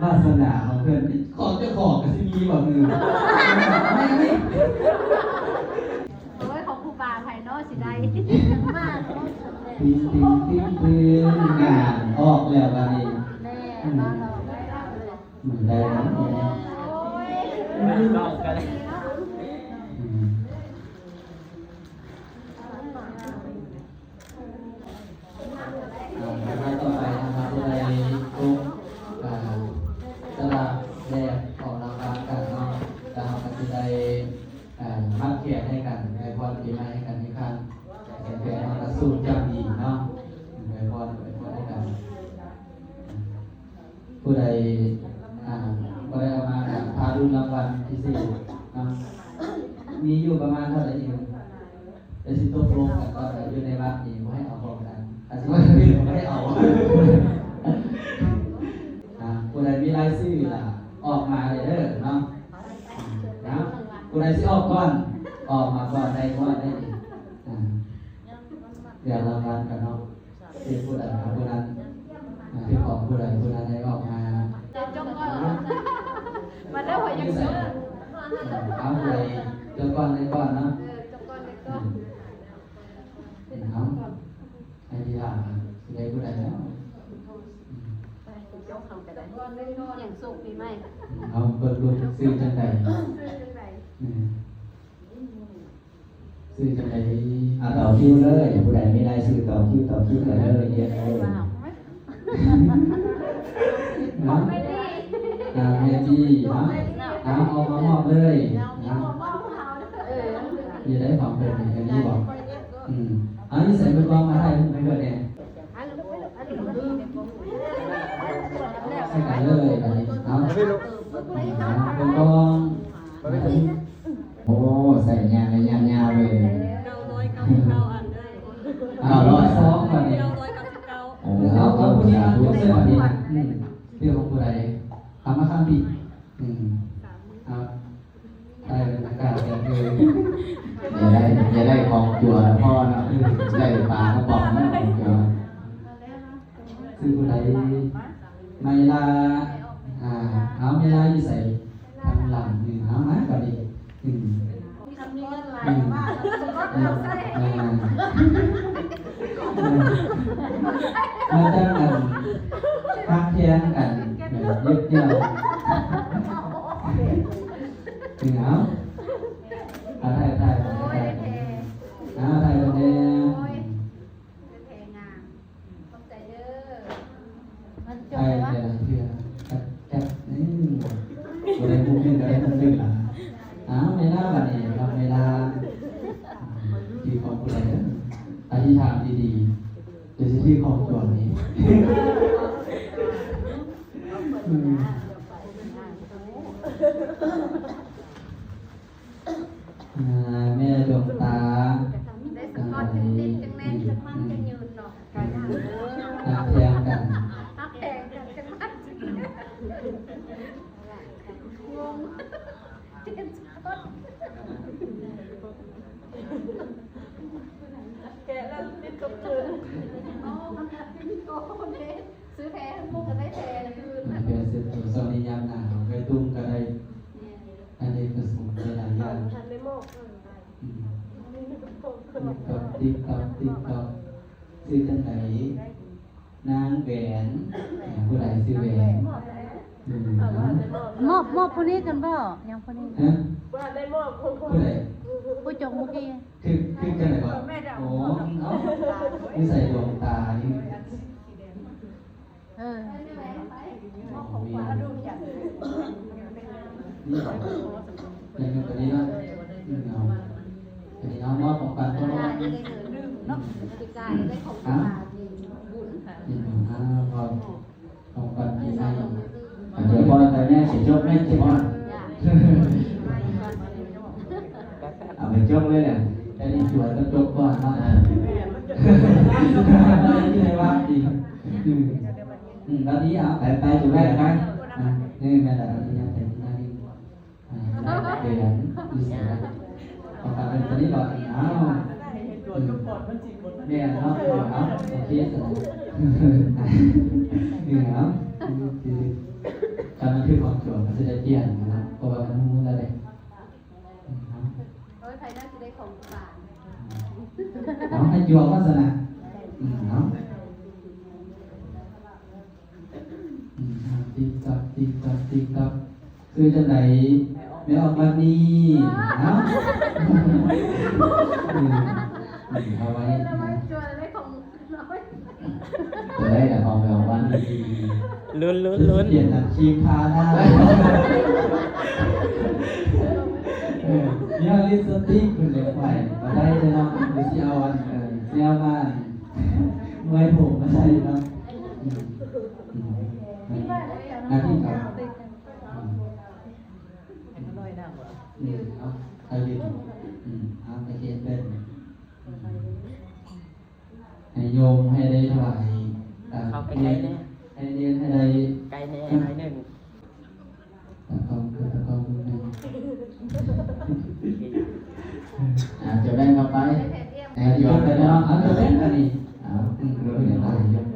วาสนาของเพื่อนของเจ้าของก็สิมีบ่มือโอ้ยของครูบาไผ่นอสิได้มาก ติ้งติ้งติ้งติ้งงานออกแล้ววันนี้แน่บ้านเราได้เลย ได้แล้ว โอ้ย ไม่ต้องกันเลย ไปต่อไปนะครับผู้ใดทุกสละแดดออกรางวัลกันเนาะจะทำกันที่ใดพักเกียรติให้กันในพรปีใหม่ให้กันที่ข้างแฟนๆมาสู้จำดีเนาะในพรให้กันผู้ใดผู้ใดเอามาพารุ่นรางวัลที่สี่เนาะมีอยู่ประมาณเท่าไหร่เองจะสิตกลงกันว่าอยู่ในบ้านนี้ไม่ให้เอาพร้อมกันอาจจะไม่ให้เอาผู้ใดมีรายชื่อออกมาเลยเด้อเนาะนะผู้ใดที่ออกก่อนออกมาก่อนได้ก่อนได้เดี๋ยวรางวัลกันเนาะที่ผู้ใดผู้นั้นที่ของผู้ใดผู้นั้นได้ออกมาจงก็มาได้หัวยังซื้อเอาผู้ใดเจ้าก่อนได้ก่อนเนาะจงก่อนเลยก็เอาไอ้ที่ถามได้ผู้ใดแล้วอย่างสุกปีใหม่ เอาเปิดดูซื้อจังใดซื้อจังใดต่อคิวเลยผู้ใดไม่ได้ซื้อต่อคิวกันเลยเยอะเลยเนาะแม่ดีเนาะเอามามอบเลยนะอย่าได้ของเป็นอันนี้บอกอันนี้ใส่เป็นกองมาได้ไม่เกิดเนี่ยใส่กันเลยอันนี้เอาเป็นกองโอ้ใส่ยางเลยเลย992ก่อนนี่เอาผู้นี้ยกเสื้อก่อนนี่เรื่องของผู้ใดทำมาข้ามปีเอาได้เป็นอากาศแบบเลยอย่าได้ของจั่วพ่อนะได้ปลากระป๋องนะจั่วคือผู้ใดไม่ลาเอาไม่ลาอยู่ใส่ทางหลังเอามาก่อนดิมาจ้างกันพักเที่ยงกันเย็บเยี่ยวถึงเอาถ่ายถ่ายวันนี้ถ่ายวันนี้ถ่ายแต่ละเพื่อนแค่นี่วันนี้มุกนี่ก็ได้มุกนี่ละไม่น่าวันนี้เราไม่น่าที่ของผู้ใดอธิษฐานดีๆจะที่ของตัวนี้แม่ดวงตาก้อนติดจังแม่นจังมันจะยืนเนาะกันแพงกันแพงกันจังมันงงเจ็บก้อนแกแล้วติดกับเธออ๋อมันติดโกนเลยซื้อแพงมุกกันได้แพงคืนเพื่อซื้อตัวสนิยามหนาวไปตุ้มก็ได้อันนี้ก็สมในหลายอย่างติ๊กต๊อกซื้อจังไหนนางแหวนผู้ใดซื้อแหวนมอบคนนี้กันเปล่ายังคนนี้ว่าได้มอบผู้ใดผู้จงเมื่อกี้คือจังไหนก่อนโอ้ไม่ใส่ดวงตานี่นี่อย่างนี้ตัวนี้นะเอาตัวนี้เอามอบของปันก็ได้เนาะติกาได้ของปาบุญพอของปันปีใหม่เดี๋ยวพอแต่แม่สิจบแม่สิพอเอาไปจบเลยเนี่ยแต่นี่สวยก็จบก่อนเนาะที่ไหนวะดีตอนนี้เอาไปจุดแรกไปนี่แม่แต่ตอนนี้แต่ที่หน้านี่เปลี่ยนดีเสียของปันเป็นตัวนี้ก่อนเนี่ยเนาะโอเคส นี่ครับคือการบันทึกของโจทย์มันจะได้เปลี่ยนนะครับเพราะว่ามันมุ่งอะไร โอ้ยใครน่าจะได้ของฝาก น้องให้จัววาสนาเนาะติ๊กต๊อกติ๊กต๊อกติ๊กต๊อกคือจังไดไม่ออกมานี่เนาะเอาไว้ แล้วมันชวนได้ของน้อย จะได้แต่ของแบบวันนี้ ลุ้น เปลี่ยนจากครีมทาหน้าเนี่ยลิปสติกคุณเล็กไปมาได้เลยเนาะหรือที่เอาอันที่เอามาเมื่อยผมไม่ใช่เนาะ ที่บ้านได้ยัง หน้าที่ครับนี่เอาใครยืนเอาไปเขียนเป็นให้โยมให้ได้ถวาย เข้าไปไกลแน่ ให้เรียนให้ได้ ไกลแน่หน่อยหนึ่ง ตะกองคือตะกองมือหนึ่ง จะแบ่งเข้าไป ได้แผนเอี่ยม แต่ โย โย ม ม ไป ไป แล้ แล้ว ว เอาตัวเล่นกันนี่ เอา เราเรียนอะไรโยม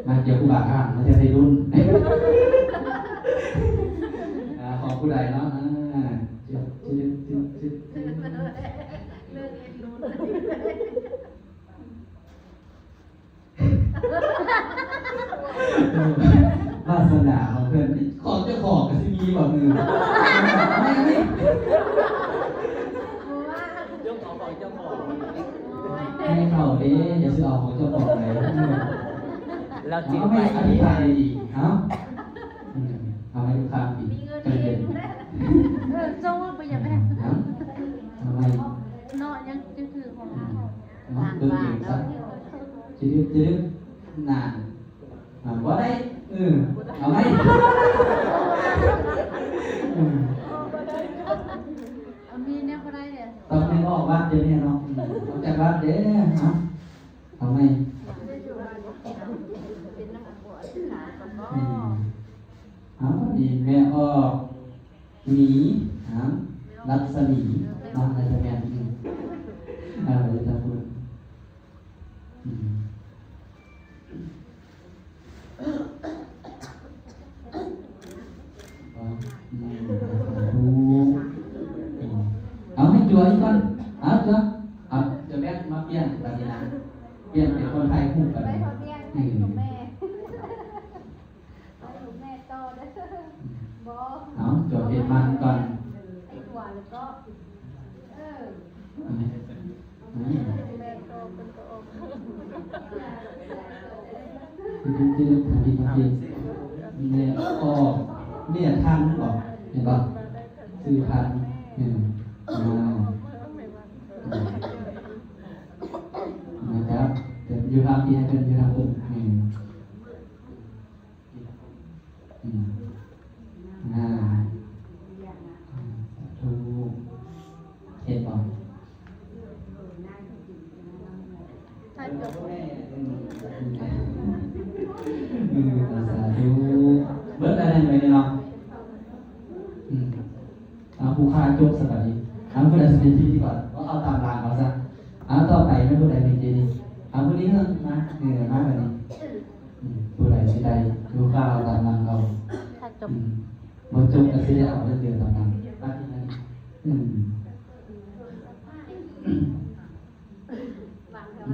มาเกี่ยวกับบ้าอ่านมันจะได้รุ่นของผู้ใดเนาะจุด เรื่องเรียนรู้ วาสนาของเพื่อนของเจ้าของก็จะมีแบบมือไม่ไม่ เจ้าของบอกเจ้าของ ให้เขาเด้อย่าซื้อเอาของเจ้าของไหน เรา เอา จิ้ม ไม่ ไป อธิบายดีเอาเอาให้ลูกค้าปิด มีเงิน ใจเย็ เรีย น นจ้องว่าไปอย่างแม่ เอาไม่ เนาะยังจะถือของเรา เอาเบิ่งเองซะจืดนานว่าได้เอาไหม มีเนี่ยก็ได้เนี่ย ตอนนี้ก็ออกบ้านเดี๋ยวนี้เนาะออกจากบ้านเดี๋ยวเอาไหม เป็นน้ำปวดขาก่อนเนาะ เอาดีแม่ออกหนีรัศมีน้องอะไรจะแม่อะไรจะพูดเอาให้จัวอีกคนเอาจัวเอาจะแม่มาเปลี่ยนแบบนี้นะเปลี่ยนเป็นคนไทยคู่กัน ได้พอเพียงให้ลูกแม่ให้ลูกแม่โตได้บอ เอาจัวเป็นมันก่อน ไอ้หวานแล้วก็แม่โตเป็นตัวออก จืดทำดีเนี่ยออกเนี่ยทันบอกเห็นป่ะซื้อทันนะครับเดี๋ยวอยู่ทางที่ให้เป็นอยู่ทางปุ่มถูกเห็นป่ะ ถ้าจบ สาธุเบิร์ดอะไรไปเนี่ยเนาะเอาผู้ค้าโจกสบายเอาผู้ใดสเป็นที่ดีกว่าก็เอาตามรางเอาซะเอาต่อไปไม่ผู้ใดเป็นที่ดีเอาผู้นี้เถอะนะมากกว่านี้ผู้ใดสิใดดูข้าวตามรางเรา ถ้าจบ มันจบก็สิได้เอาเรื่องเดียวตามรางมาที่นั่น วางแล้ว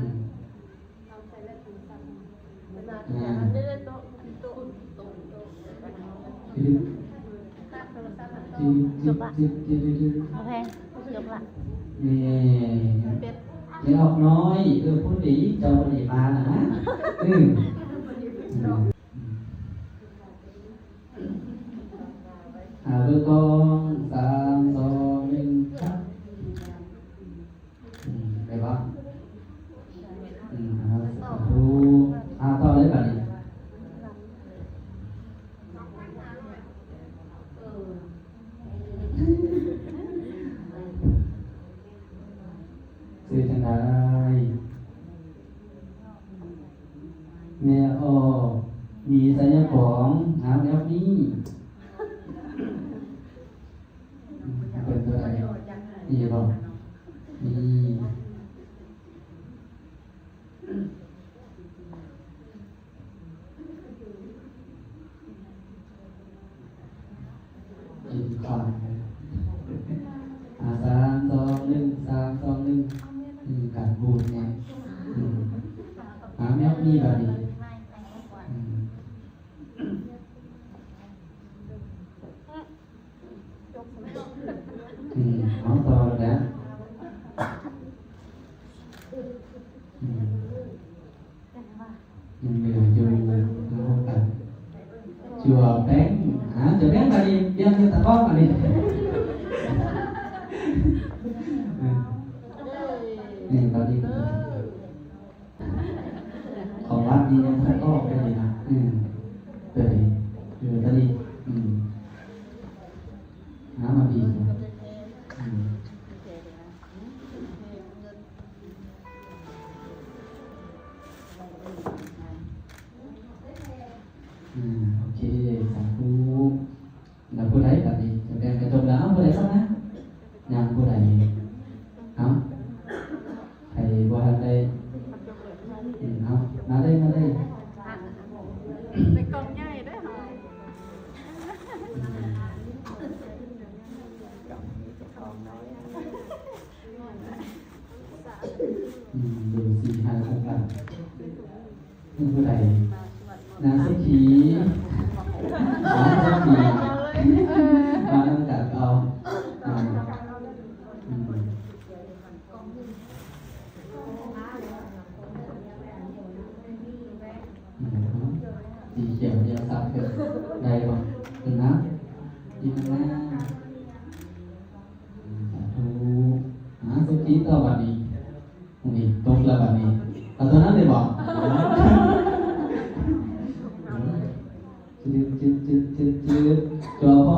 เอาใส่แล้วถึงสั่งเวลาที่จะได้โต๊ะคือ ตั้งโทรศัพท์ จืดจืด โอเคจบละ นี่ เป็ด เดี๋ยวออกน้อยพูดดีเจ้าดีมานะเบอร์กอง3 2 1ครับได้ปะดูต่อเลยป่ะนี่ซื้อจังไดแม่ออกมีสัญญาของแล้วนี่เป็นตัวอะไรนี่บอกนี่ มีแบบนี้เอาต่อแล้วยังเหลืออยู่เอากันจัวแป้งจัวแป้งมาดีเบี้ยงตะก้อมาดีนี่ตอนนี้ของวัดนี้ยังตะก้อไปเลยนะเตยอยู่ตอนนี้มาดีโอเคสาธุแล้วผู้ใดแบบนี้จะแบ่งกระจกแล้วผู้ใดสักนะยังผู้ใดเอาใครบ่ทันได้เอามาได้ไปกองใหญ่ได้หรอ ดูสี่ห้าครั้งกันนี่ผู้ใดนาสุขีนาสุขีมาตั้งแต่เอาสีเขียวเดียวซับเกิดได้บ่ถึงนะดีมากสาธุสุขีต่อบัดนี้นี่ตกแล้วบัดนี้เอาตัวนั้นเลยบอกจืดจอพ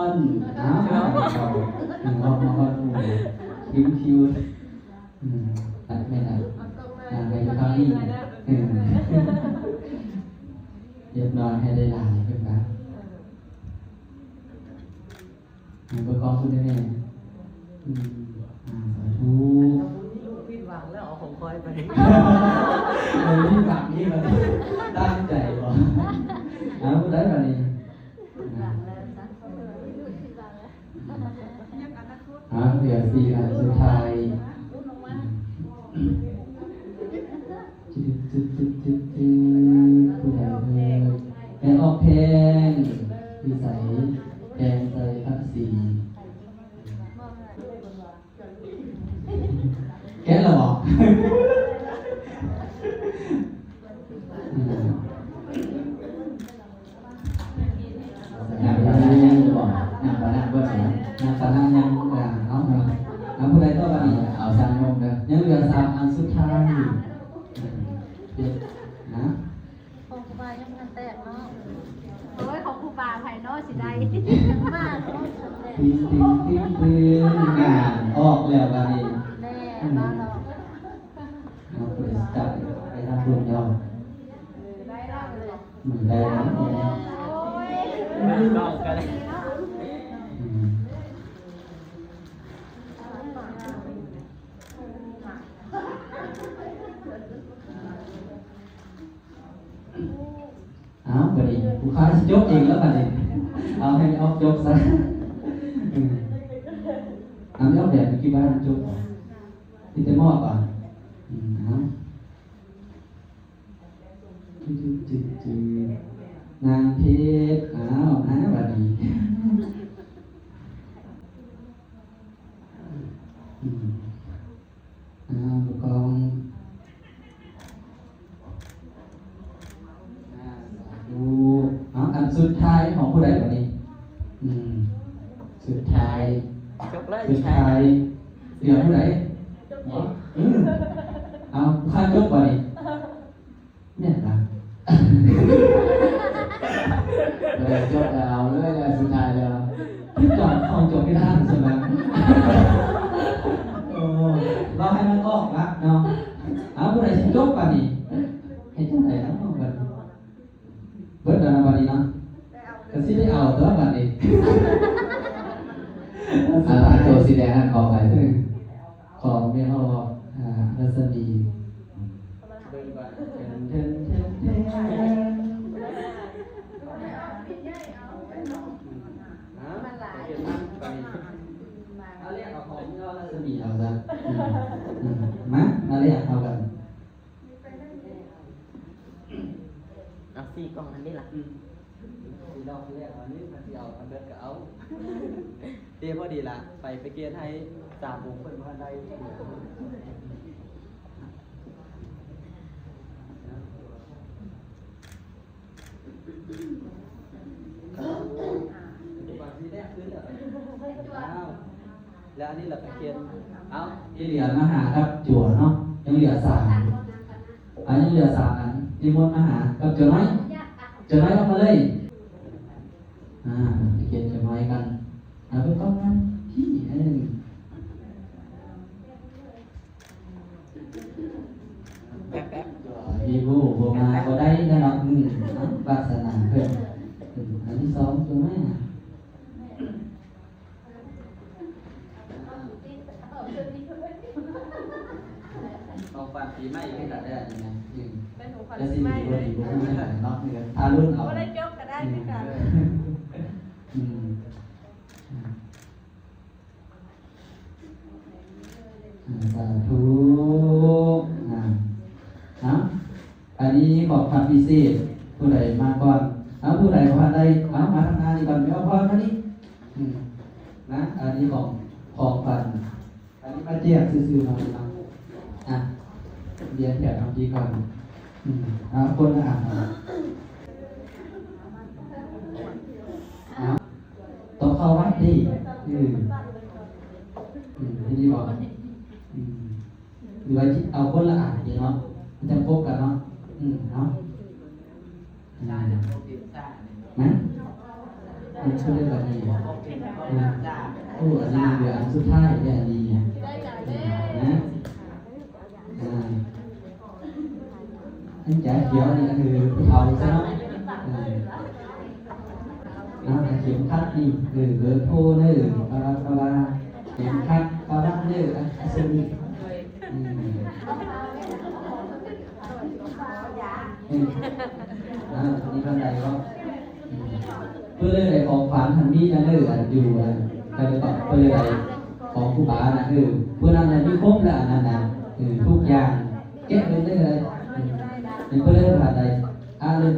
รมาพรคิวตัดไม่ได้ในครั้งนี้เรียบร้อยให้ได้หลายขึ้นนะมันประกอบขึ้นได้แน่สาธุ ผิดหวังแล้วเอาของคอยไป นี่แบบนี้มันตั้งใจบ่พูดได้แบบนี้เหลือสี่อันสุดท้ายผู้ใดแม่ออกเพลงวิสัยแกงใส่พักสีแกะแล้วบอกงานปานายังจะบอกงานปานาเบิ้ลงานปานายังเอาผู้ใดก็วันนี้เอาสามโมงเลยยังเหลือสามอันสุดท้ายนะ ของครูบายังมันแตกเนาะโอ้ยของครูบาภายนอกสิได้มากเนาะ งานออกแล้ววันนี้ แน่บ้านเรา เราไปจับไปทำบุญยอม ได้รับเลย เหมือนได้แล้ว โอ้ย ไม่ก็กันเลย เอาไปดิลูกค้าจะยกเองแล้วกันดิเอาให้ออกยกซะเอาไม่ออกแบบเมื่อกี้บ้านยกที่จะมอบก่อนเอานางเพชรเอาบัดนี้บุกองดูอันสุดท้ายของผู้ใดแบบนี้สุดท้าย จบเลย สุดท้ายเดี๋ยวผู้ใดเอาข้าจบไปเนี่ยนะ จบแล้วเรื่อยสุดท้ายแล้ว พี่จอดของจบไม่ได้ใช่ไหมเราให้มันออกละเนาะเอาผู้ใดสิจบไปนี่ให้เจ้าไหนนะบัดเบิดแล้วนะบัดนี้เนาะก็สิได้เอาตัวบัดนี้ ตัวสีแดงนั่นขอไป ของไม่ออกรัศมีเอาเรียกเอาของไม่ออกรัศมีเอาซะมาเรียกเอากัน 4 กล่องอันนี้ล่ะ ที่เราที่แรกวันนี้มันที่เอามันเบิดก็เอาเดี๋ยวพอดีละไปเกียร์ให้3 วงเพิ่นพันได้แล้วอันนี้เราไปเกียร์เอาที่เหลือมาหาครับจั่วเนาะยังเหลือ3อันนี้เหลือ3อันนิมนต์มาหากับจั่วน้อยจั่วน้อยออกมาเลยไปเกียร์จั่วน้อยกันเอาไปก้อนนั้นที่พี่บูบูมาก็ได้แล้วเนาะวาสนาเพิ่มอันที่2จั่วน้อยของฝันปีใหม่ขึ้นได้ได้ยังไงจะสิบรุ่นบุ้งเนาะนี่ทารุ่นเอา ก็ได้จบก็ได้ด้วยกัน สาธุอันนี้ขอบความพิเศษผู้ใดมาก่อนผู้ใดมาได้มาทำงานก่อนไม่เอาพอมานี่นะอันนี้ของฝันอันนี้มาแจกซื้อๆมาเรียนแบบทำดีก่อนคนละต้องเข้าวัดดิที่นี่บอกหรือว่าเอาคนละเนาะมันจะพบกันเนาะเนาะนะมันช่วยได้แบบนี้โอ้อันนี้เหลืออันสุดท้ายเนี่ยอันนี้นะอันจ่าเขียวนี่ก็คือเอาซะเนาะเข็มขัดนี่คือเบอร์โทรเนอปลาเข็มขัดปลาเนออัศนีนี่ก็ได้ก็เพื่อเลยของฝันทันมีนะเนออยู่ไปต่อเพื่อเลยของผู้บานะเพื่อนั้นมีครบแล้วนั่นนะทุกอย่างแก้เลยได้เลยนี่เพื่อเลยผ่านใดเลย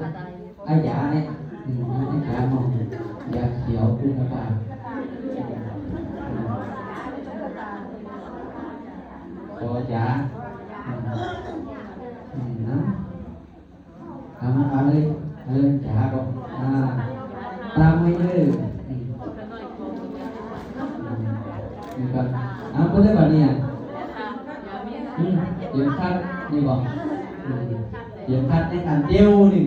ไอ้ยาเนี่ยไอ้ยามองยาเขียวคุณภาพก็ยานะอะไรยาก็ตามไม่เลยนี่ก็เพื่อนแบบนี้เดี๋ยวคัดนี่บอกเดี๋ยวคัดในการเดียวหนึ่ง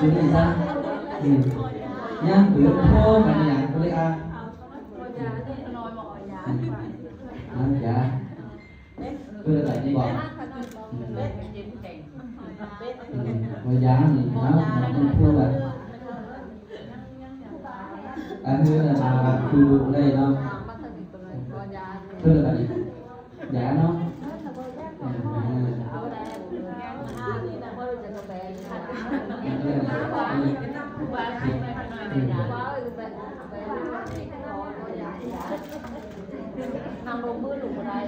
jadi insan yang berhubung dengan yang boleh ya boleh tak ni bang wajah ni berhubung lah ada nama dulu đây nó boleh tak ni ya nó nằm đồ mưa lụt ở đây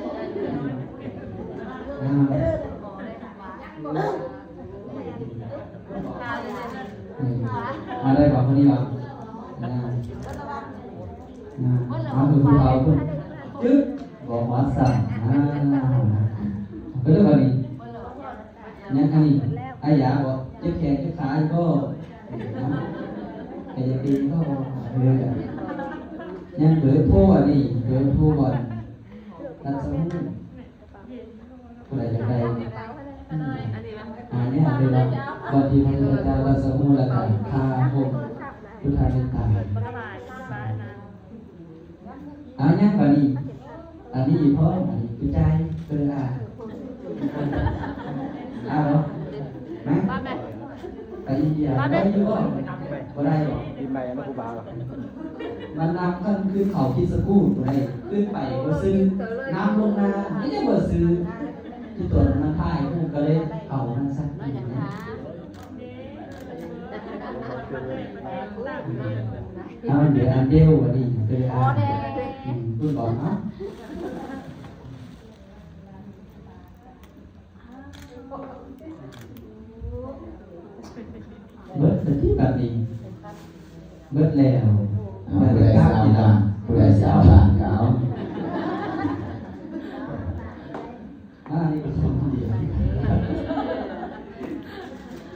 มาได้บอกคนนี้หรอมาดูภูเขาคุณจึ๊บบอกว่าสั่งก็เรื่องอะไรเนี่ยอันนี้ไอ้ยาบอกเจ็บแขนเจ็บขาก็ไอ้ยาตีก็ยังเบอร์โทรอันนี้เบอร์โทรก่อนรักษาผู้ใดจะได้อันนี้เป็นเราบางทีพระพุทธเจ้ารักษามูลค่าคาหกพุทธาเป็นตายอันนี้แบบนี้อันนี้เพราะอันนี้คือใจเป็นเนาะไหมไอ้ยาได้ยุ่งก็ได้หรอปีใหม่นะครูบามันนำขึ้นขึ้นเขาคิดสกู้อะไรขึ้นไปก็ซื้อน้ำลงนาไม่ได้ว่าซื้อที่ตัวมันท่ายผู้ก็เลยเอามันสักทีนะเดี๋ยวอันเดียววันนี้เป็นคุณบอกเนาะ บิดที่แบบนี้เบิดแล้ว ผู้ใดสาวบ้านผู้ใดสาวบ้านก็เอา นี่เป็นคนเดียว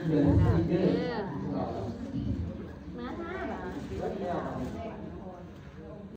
เดือนสติ๊กเกอร์